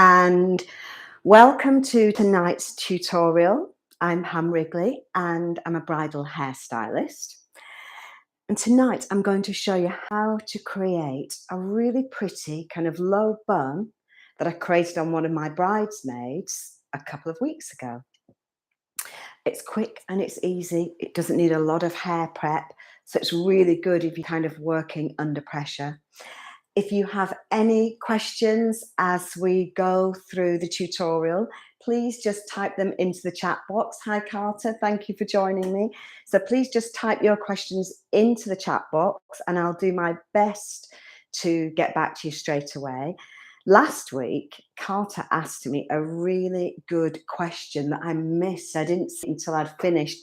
and welcome to tonight's tutorial. I'm Ham Wrigley and I'm a bridal hairstylist. And tonight I'm going to show you how to create a really pretty kind of low bun that I created on one of my bridesmaids a couple of weeks ago. It's quick and it's easy. It doesn't need a lot of hair prep, so it's really good if you're kind of working under pressure. If you have any questions as we go through the tutorial, please just type them into the chat box. Hi Carter, thank you for joining me. So please just type your questions into the chat box and I'll do my best to get back to you straight away. Last week, Carter asked me a really good question that I missed. I didn't see until I'd finished.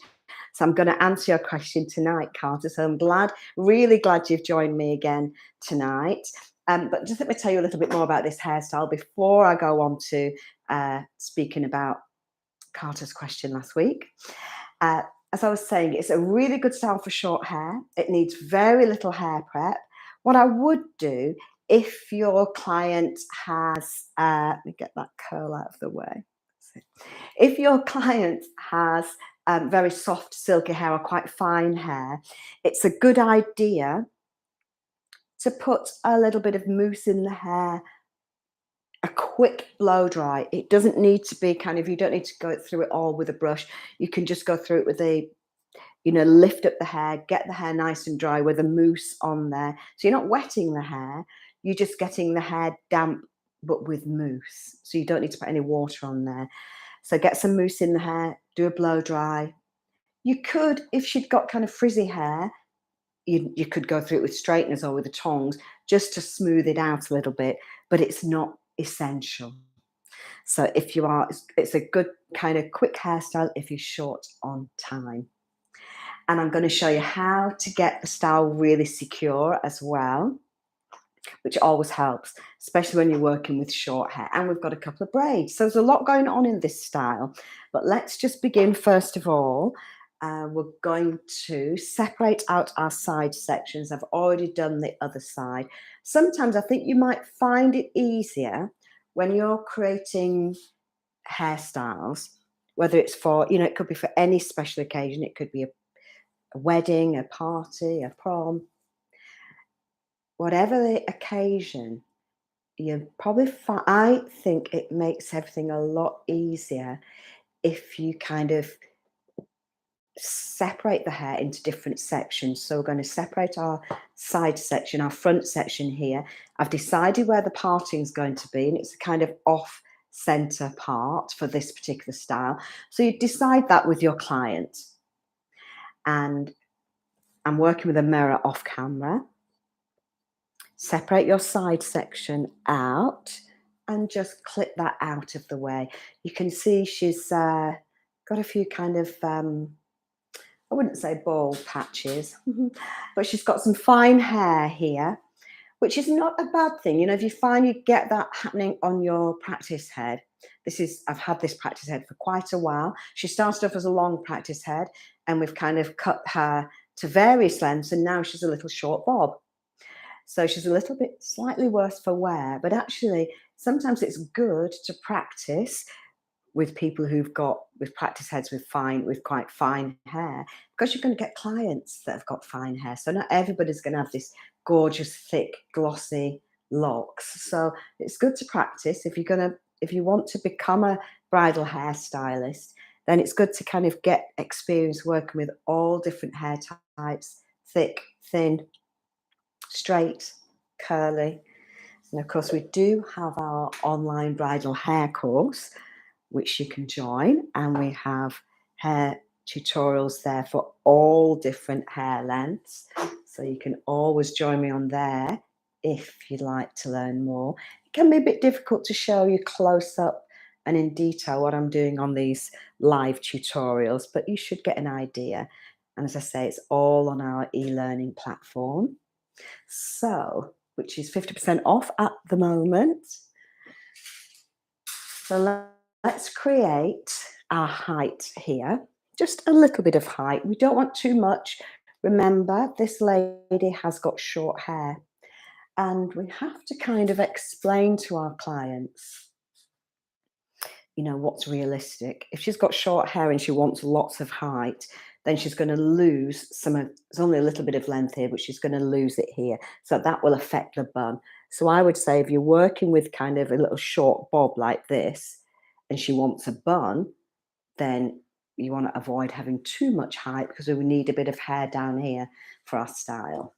So I'm going to answer your question tonight, Carter. So I'm really glad you've joined me again tonight. But just let me tell you a little bit more about this hairstyle before I go on to speaking about Carter's question last week. As I was saying, it's a really good style for short hair. It needs very little hair prep. What I would do if your client has, let me get that curl out of the way. If your client has very soft, silky hair or quite fine hair, it's a good idea to put a little bit of mousse in the hair, a quick blow dry. It doesn't need to be you don't need to go through it all with a brush. You can just go through it with lift up the hair, get the hair nice and dry with a mousse on there. So you're not wetting the hair, you're just getting the hair damp, but with mousse. So you don't need to put any water on there. So get some mousse in the hair, do a blow dry. You could, if she'd got kind of frizzy hair, you could go through it with straighteners or with the tongs just to smooth it out a little bit, but it's not essential. So if you are, it's a good kind of quick hairstyle if you're short on time. And I'm going to show you how to get the style really secure as well, which always helps, especially when you're working with short hair. And we've got a couple of braids. So there's a lot going on in this style. But let's just begin first of all. We're going to separate out our side sections. I've already done the other side. Sometimes I think you might find it easier when you're creating hairstyles, whether it's for, it could be for any special occasion. It could be a wedding, a party, a prom, whatever the occasion. You probably I think it makes everything a lot easier if you kind of separate the hair into different sections. So we're going to separate our side section, our front section here. I've decided where the parting is going to be, and it's a kind of off center part for this particular style. So you decide that with your client. And I'm working with a mirror off camera. Separate your side section out and just clip that out of the way. You can see she's got a few kind of I wouldn't say bald patches, but she's got some fine hair here, which is not a bad thing. If you find you get that happening on your practice head, I've had this practice head for quite a while. She started off as a long practice head and we've kind of cut her to various lengths and now she's a little short bob. So she's a little bit slightly worse for wear, but actually sometimes it's good to practice with people with practice heads with quite fine hair, because you're going to get clients that have got fine hair. So not everybody's going to have this gorgeous, thick, glossy locks. So it's good to practice. If you want to become a bridal hairstylist, then it's good to kind of get experience working with all different hair types, thick, thin, straight, curly. And of course, we do have our online bridal hair course, which you can join, and we have hair tutorials there for all different hair lengths, so you can always join me on there if you'd like to learn more. It can be a bit difficult to show you close up and in detail what I'm doing on these live tutorials, but you should get an idea. And as I say, it's all on our e-learning platform, which is 50% off at the moment. So let's create our height here, just a little bit of height. We don't want too much. Remember, this lady has got short hair and we have to kind of explain to our clients you know, what's realistic. If she's got short hair and she wants lots of height, then she's going to lose some of, there's only a little bit of length here, but she's going to lose it here. So that will affect the bun. So I would say if you're working with kind of a little short bob like this, and she wants a bun, then you want to avoid having too much height because we need a bit of hair down here for our style.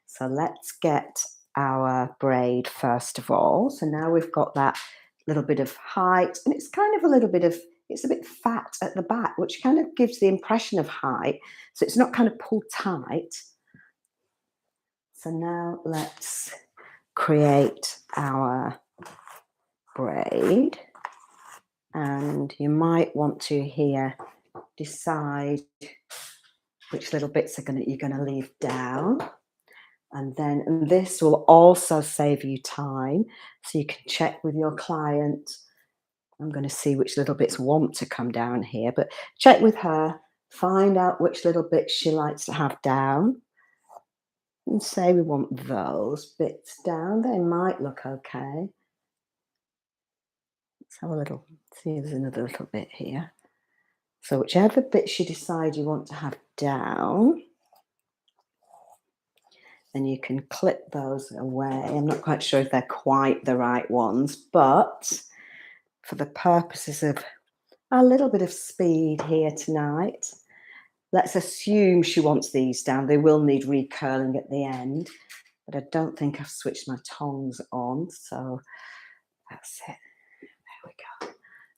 So let's get our braid first of all. So now we've got that little bit of height, and it's kind of a little bit of, it's a bit fat at the back, which kind of gives the impression of height. So it's not kind of pulled tight. So now let's create our braid. And you might want to here decide which little bits you're going to leave down. And then this will also save you time. So you can check with your client. I'm going to see which little bits want to come down here, but check with her, find out which little bits she likes to have down. And say we want those bits down. They might look okay. Let's have a little, see if there's another little bit here. So whichever bits you decide you want to have down, then you can clip those away. I'm not quite sure if they're quite the right ones, but for the purposes of a little bit of speed here tonight, let's assume she wants these down. They will need recurling at the end, but I don't think I've switched my tongs on, so that's it. There we go.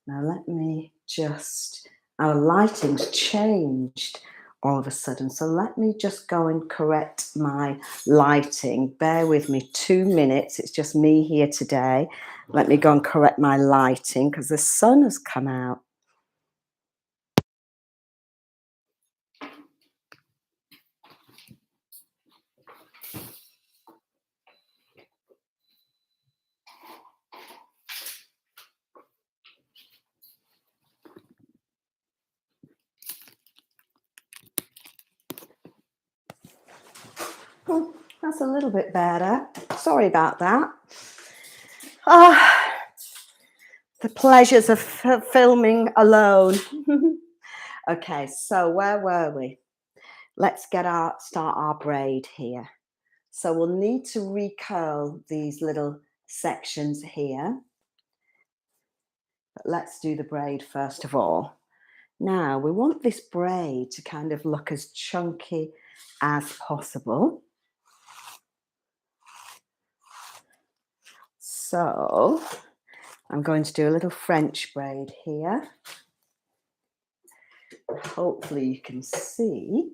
Now let me just, our lighting's changed all of a sudden, so let me just go and correct my lighting. Bear with me 2 minutes. It's just me here today. Let me go and correct my lighting because the sun has come out. Oh, that's a little bit better. Sorry about that. The pleasures of filming alone. Okay, so where were we? Let's start our braid here. So we'll need to recurl these little sections here. But let's do the braid first of all. Now we want this braid to kind of look as chunky as possible. So I'm going to do a little French braid here. Hopefully you can see.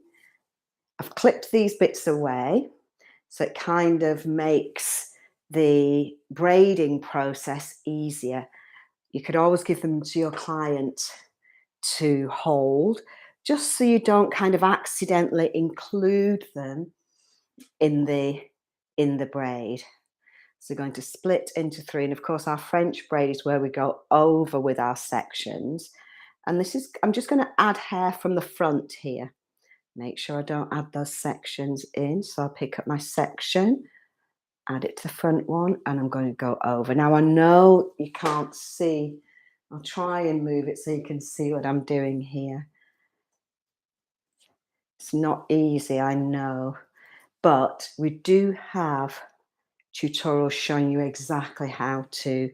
I've clipped these bits away, so it kind of makes the braiding process easier. You could always give them to your client to hold, just so you don't kind of accidentally include them in the braid. So we're going to split into 3, and of course our French braid is where we go over with our sections. And this is, I'm just going to add hair from the front here. Make sure I don't add those sections in. So I'll pick up my section, add it to the front one, and I'm going to go over. Now I know you can't see. I'll try and move it so you can see what I'm doing here. It's not easy, I know, but we do have tutorials showing you exactly how to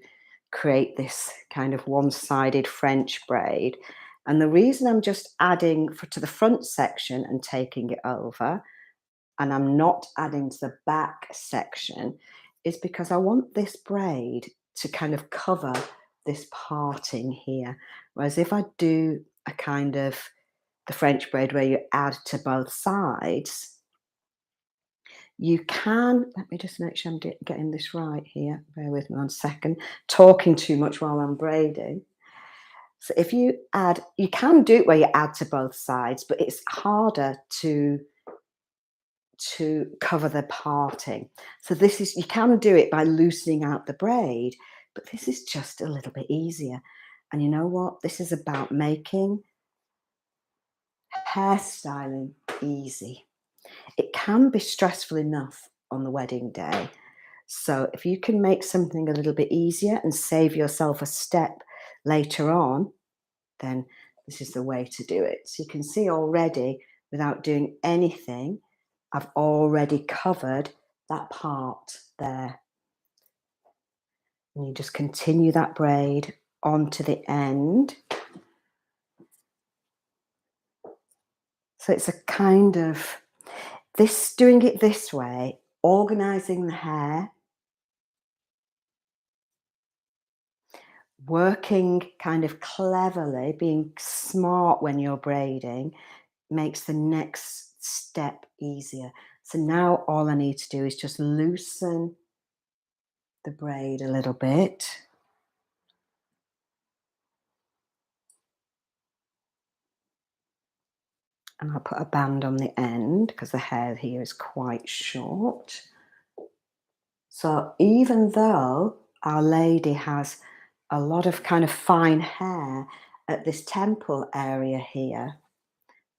create this kind of one-sided French braid. And the reason I'm just adding to the front section and taking it over, and I'm not adding to the back section, is because I want this braid to kind of cover this parting here. Whereas if I do a kind of the French braid where you add to both sides, you can, let me just make sure I'm getting this right here. Bear with me 1 second. Talking too much while I'm braiding. So if you add, you can do it where you add to both sides, but it's harder to cover the parting. So this is, you can do it by loosening out the braid, but this is just a little bit easier. And you know what? This is about making hairstyling easy. It can be stressful enough on the wedding day. So if you can make something a little bit easier and save yourself a step later on, then this is the way to do it. So you can see already, without doing anything, I've already covered that part there. And you just continue that braid onto the end. So it's a kind of doing it this way, organizing the hair, working kind of cleverly, being smart when you're braiding, makes the next step easier. So now all I need to do is just loosen the braid a little bit. And I'll put a band on the end because the hair here is quite short. So even though our lady has a lot of kind of fine hair at this temple area here,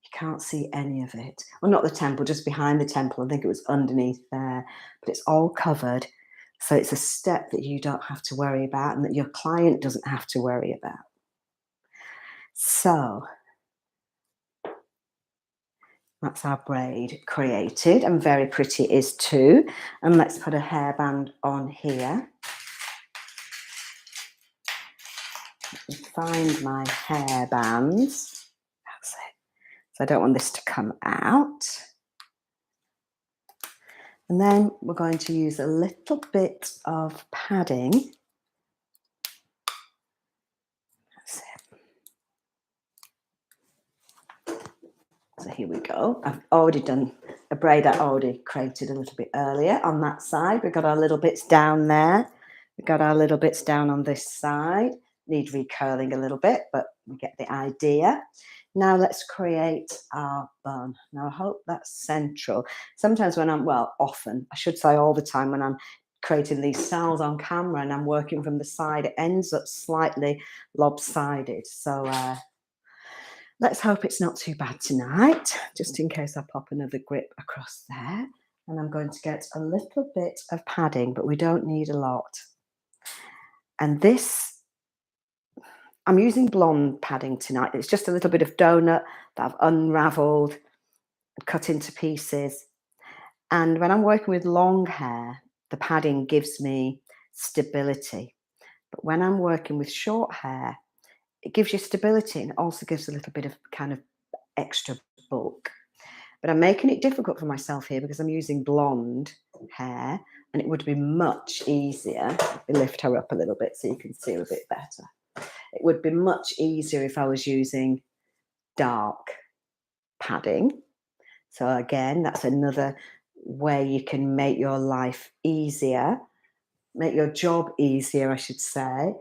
you can't see any of it. Well, not the temple, just behind the temple. I think it was underneath there, but it's all covered. So it's a step that you don't have to worry about and that your client doesn't have to worry about. So that's our braid created, and very pretty it is too. And let's put a hairband on here. Find my hairbands. That's it. So I don't want this to come out. And then we're going to use a little bit of padding. That's it. So here we go. I've already done a braid I already created a little bit earlier on that side. We've got our little bits down there. We've got our little bits down on this side. Need recurling a little bit, but we get the idea. Now let's create our bun. Now I hope that's central. Sometimes when often, I should say all the time, when I'm creating these styles on camera and I'm working from the side, it ends up slightly lopsided. So let's hope it's not too bad tonight, just in case I pop another grip across there. And I'm going to get a little bit of padding, but we don't need a lot. And this, I'm using blonde padding tonight. It's just a little bit of donut that I've unravelled and cut into pieces. And when I'm working with long hair, the padding gives me stability. But when I'm working with short hair, it gives you stability and it also gives a little bit of kind of extra bulk. But I'm making it difficult for myself here because I'm using blonde hair, and it would be much easier. Let me lift her up a little bit so you can see her a bit better. It would be much easier if I was using dark padding. So again, that's another way you can make your life easier, make your job easier, I should say,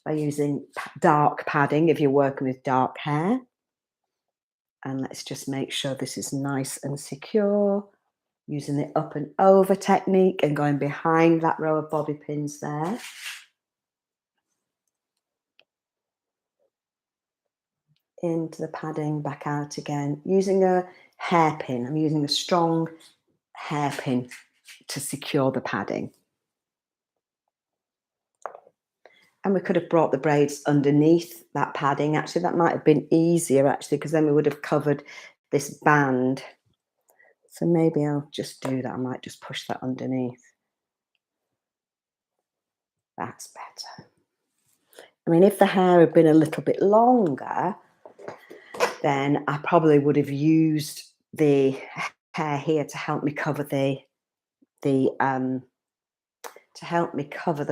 by using dark padding if you're working with dark hair. And let's just make sure this is nice and secure, using the up and over technique and going behind that row of bobby pins there. Into the padding, back out again, using a hairpin. I'm using a strong hairpin to secure the padding. And we could have brought the braids underneath that padding. Actually, that might have been easier, actually, because then we would have covered this band. So maybe I'll just do that. I might just push that underneath. That's better. I mean, if the hair had been a little bit longer, then I probably would have used the hair here to help me cover the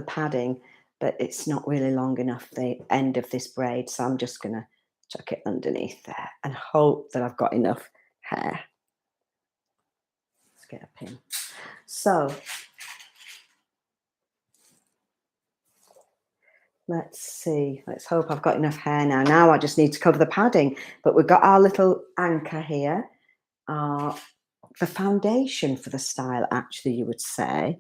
padding, but it's not really long enough, the end of this braid, so I'm just going to chuck it underneath there and hope that I've got enough hair. Let's get a pin. So let's see, let's hope I've got enough hair now. Now I just need to cover the padding, but we've got our little anchor here, the foundation for the style, actually, you would say.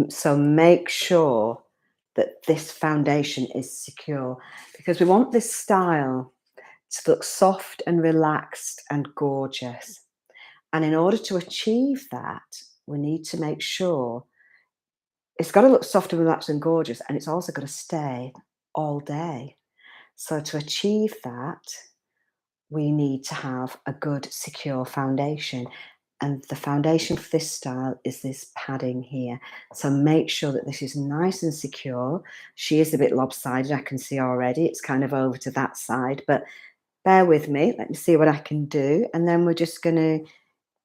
So make sure that this foundation is secure, because we want this style to look soft and relaxed and gorgeous. And in order to achieve that, we need to make sure It's got to look soft and relaxed and gorgeous, and it's also got to stay all day. So to achieve that, we need to have a good, secure foundation. And the foundation for this style is this padding here. So make sure that this is nice and secure. She is a bit lopsided, I can see already. It's kind of over to that side, but bear with me. Let me see what I can do. And then we're just going to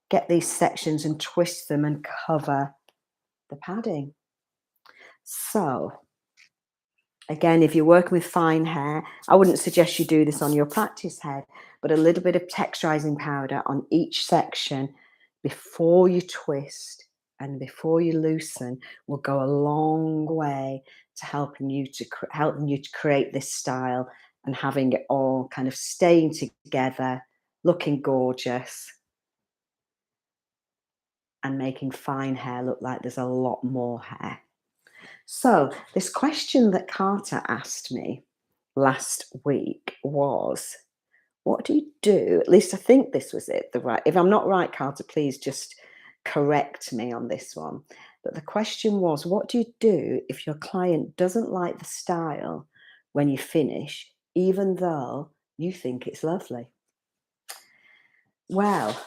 get these sections and twist them and cover the padding. So again, if you're working with fine hair, I wouldn't suggest you do this on your practice head, but a little bit of texturizing powder on each section before you twist and before you loosen will go a long way to helping you to create this style and having it all kind of staying together, looking gorgeous, and making fine hair look like there's a lot more hair. So this question that Carter asked me last week was, what do you do? At least I think this was it. If I'm not right, Carter, please just correct me on this one. But the question was, what do you do if your client doesn't like the style when you finish, even though you think it's lovely? Well,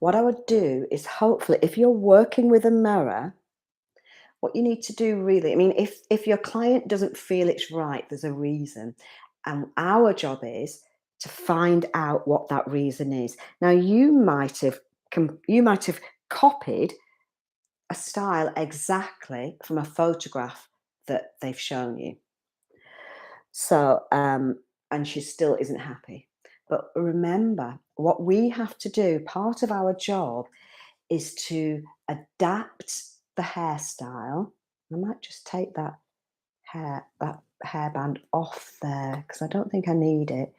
what I would do is, hopefully, if you're working with a mirror, what you need to do really, I mean, if your client doesn't feel it's right, there's a reason. And our job is to find out what that reason is. Now, you might have copied a style exactly from a photograph that they've shown you. So, and she still isn't happy. But remember, what we have to do, part of our job is to adapt the hairstyle. I might just take that hairband off there because I don't think I need it,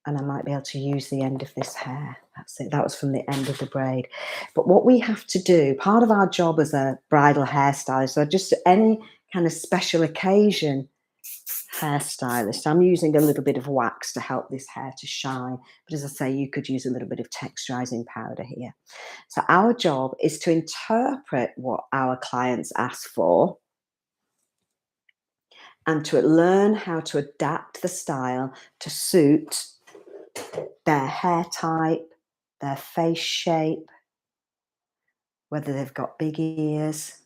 and I might be able to use the end of this hair. That's it. That was from the end of the braid. But what we have to do, part of our job as a bridal hairstylist, so just any kind of special occasion hairstylist, I'm using a little bit of wax to help this hair to shine. But as I say, you could use a little bit of texturizing powder here. So our job is to interpret what our clients ask for and to learn how to adapt the style to suit their hair type, their face shape, whether they've got big ears,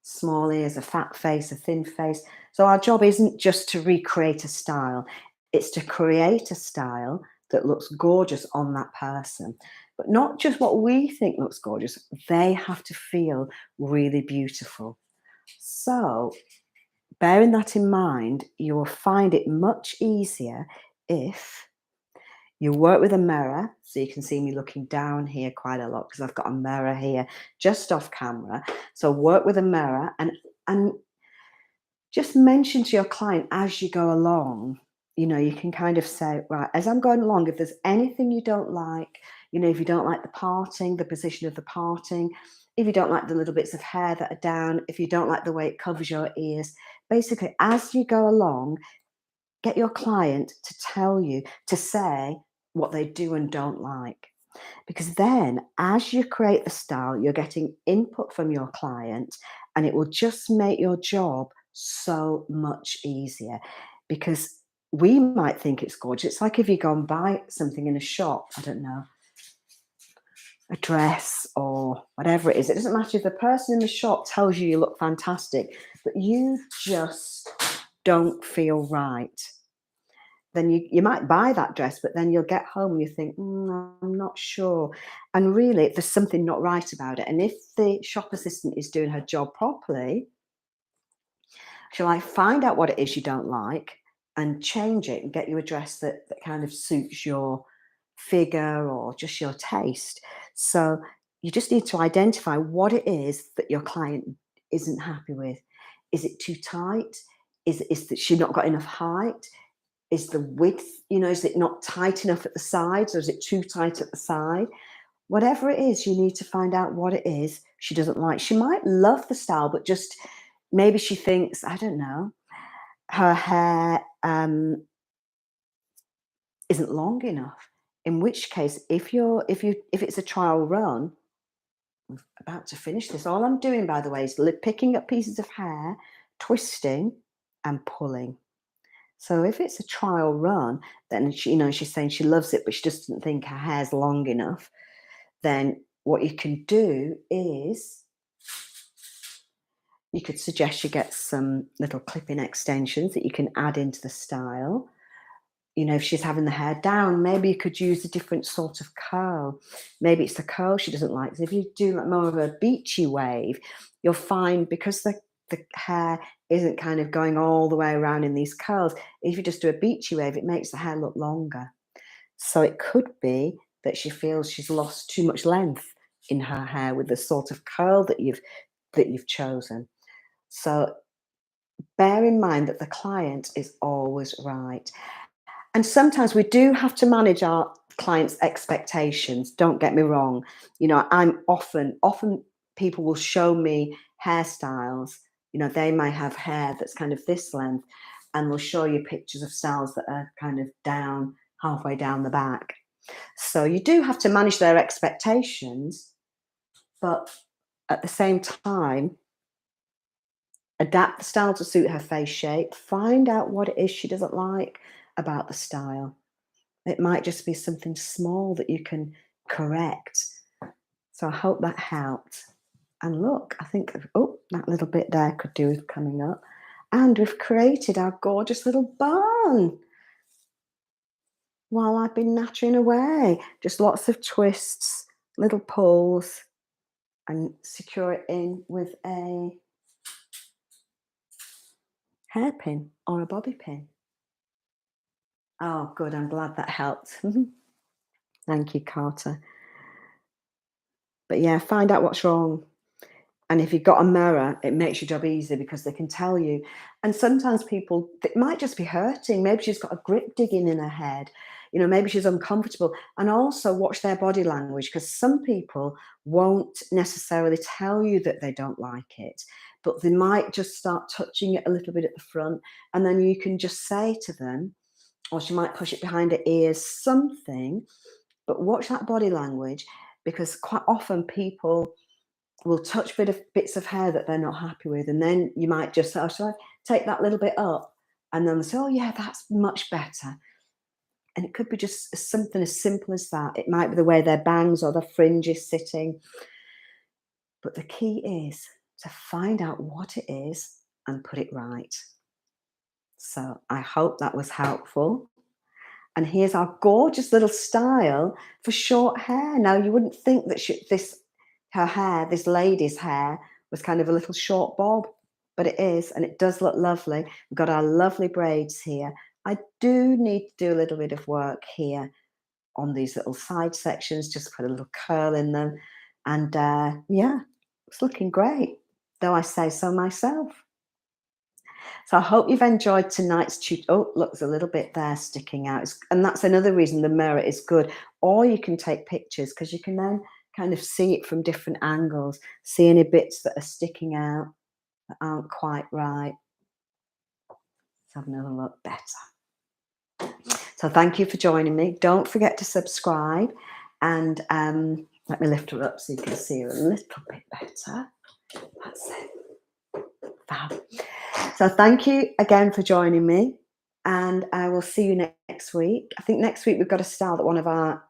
small ears, a fat face, a thin face. So our job isn't just to recreate a style, it's to create a style that looks gorgeous on that person. But not just what we think looks gorgeous, they have to feel really beautiful. So bearing that in mind, you will find it much easier if you work with a mirror. So you can see me looking down here quite a lot because I've got a mirror here just off camera. So work with a mirror and just mention to your client as you go along. You know, you can kind of say, right, as I'm going along, if there's anything you don't like, you know, if you don't like the parting, the position of the parting, if you don't like the little bits of hair that are down, if you don't like the way it covers your ears, basically, as you go along, get your client to tell you, to say what they do and don't like. Because then, as you create the style, you're getting input from your client, and it will just make your job so much easier. Because we might think it's gorgeous. It's like if you go and buy something in a shop, I don't know, a dress or whatever it is. It doesn't matter if the person in the shop tells you you look fantastic, but you just don't feel right. Then you might buy that dress, but then you'll get home and you think, I'm not sure. And really, there's something not right about it. And if the shop assistant is doing her job properly, she'll like find out what it is you don't like and change it and get you a dress that kind of suits your figure or just your taste. So you just need to identify what it is that your client isn't happy with. Is it too tight? Is that she not got enough height? Is the width, you know, is it not tight enough at the sides or is it too tight at the side? Whatever it is, you need to find out what it is she doesn't like. She might love the style, but just maybe she thinks, I don't know, her hair isn't long enough. In which case, if it's a trial run, I'm about to finish this. All I'm doing, by the way, is picking up pieces of hair, twisting and pulling. So if it's a trial run, then she, she's saying she loves it, but she just doesn't think her hair's long enough. Then what you can do is you could suggest you get some little clip-in extensions that you can add into the style. If she's having the hair down, maybe you could use a different sort of curl. Maybe it's the curl she doesn't like. So if you do like more of a beachy wave, you'll find because the hair isn't kind of going all the way around in these curls, if you just do a beachy wave, it makes the hair look longer. So it could be that she feels she's lost too much length in her hair with the sort of curl that you've chosen. So bear in mind that the client is always right. And sometimes we do have to manage our clients' expectations. Don't get me wrong. I'm often people will show me hairstyles. They might have hair that's kind of this length, and will show you pictures of styles that are kind of down, halfway down the back. So you do have to manage their expectations, but at the same time, adapt the style to suit her face shape. Find out what it is she doesn't like about the style. It might just be something small that you can correct. So I hope that helped. And look, I think, oh, that little bit there could do with coming up. And we've created our gorgeous little bun while I've been nattering away. Just lots of twists, little pulls, and secure it in with a hairpin or a bobby pin. Oh, good. I'm glad that helped. Thank you, Carter. But yeah, find out what's wrong. And if you've got a mirror, it makes your job easier because they can tell you. And sometimes people, it might just be hurting. Maybe she's got a grip digging in her head. Maybe she's uncomfortable. And also watch their body language, because some people won't necessarily tell you that they don't like it, but they might just start touching it a little bit at the front. And then you can just say to them, or she might push it behind her ears, something. But watch that body language, because quite often people will touch bits of hair that they're not happy with, and then you might just say, "Oh, shall I take that little bit up?" And then they say, "Oh, yeah, that's much better." And it could be just something as simple as that. It might be the way their bangs or the fringe is sitting. But the key is to find out what it is and put it right. So I hope that was helpful. And here's our gorgeous little style for short hair. Now, you wouldn't think that this lady's hair was kind of a little short bob, but it is, and it does look lovely. We've got our lovely braids here. I do need to do a little bit of work here on these little side sections, just put a little curl in them. And yeah, it's looking great, though I say so myself. So I hope you've enjoyed tonight's tutorial. Oh, look, there's a little bit there sticking out. And that's another reason the mirror is good. Or you can take pictures, because you can then kind of see it from different angles, see any bits that are sticking out that aren't quite right. Let's have another look better. So thank you for joining me. Don't forget to subscribe, and let me lift her up so you can see her a little bit better. That's it. Fab. So thank you again for joining me, and I will see you next week. I think next week we've got a style that one of our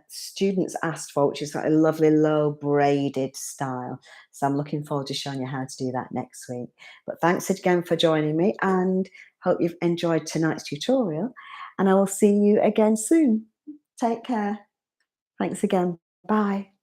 students asked for, which is got a lovely low braided style. So I'm looking forward to showing you how to do that next week. But thanks again for joining me, and hope you've enjoyed tonight's tutorial, and I will see you again soon. Take care. Thanks again. Bye.